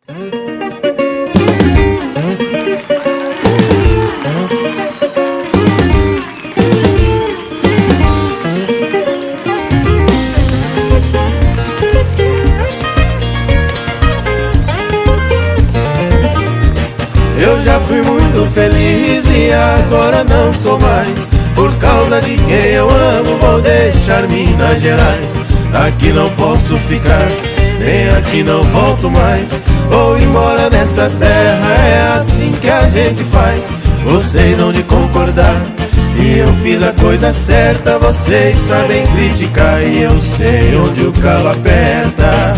Eu já fui muito feliz e agora não sou mais. Por causa de quem eu amo vou deixar Minas Gerais. Aqui não posso ficar, nem aqui não volto mais. Vou embora dessa terra, é assim que a gente faz. Vocês hão de concordar, e eu fiz a coisa certa. Vocês sabem criticar, e eu sei onde o calo aperta.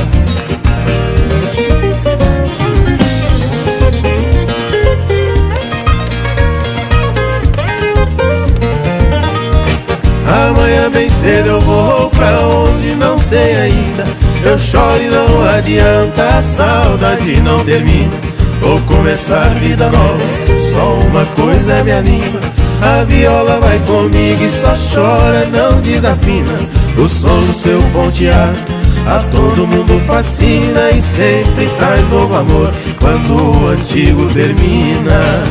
Amanhã bem cedo eu vou pra onde não sei ainda. Eu choro e não adianta, a saudade não termina. Vou começar vida nova, só uma coisa me anima. A viola vai comigo e só chora, não desafina. O som do seu pontear a todo mundo fascina, e sempre traz novo amor quando o antigo termina.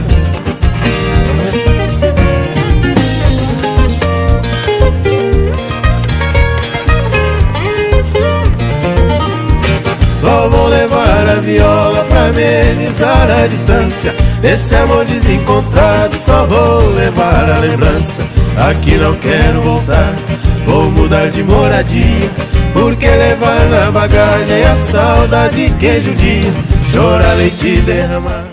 Só vou levar a viola pra amenizar a distância. Desse amor desencontrado só vou levar a lembrança. Aqui não quero voltar, vou mudar de moradia, porque levar na bagagem a saudade que judia. Chorar leite derramar.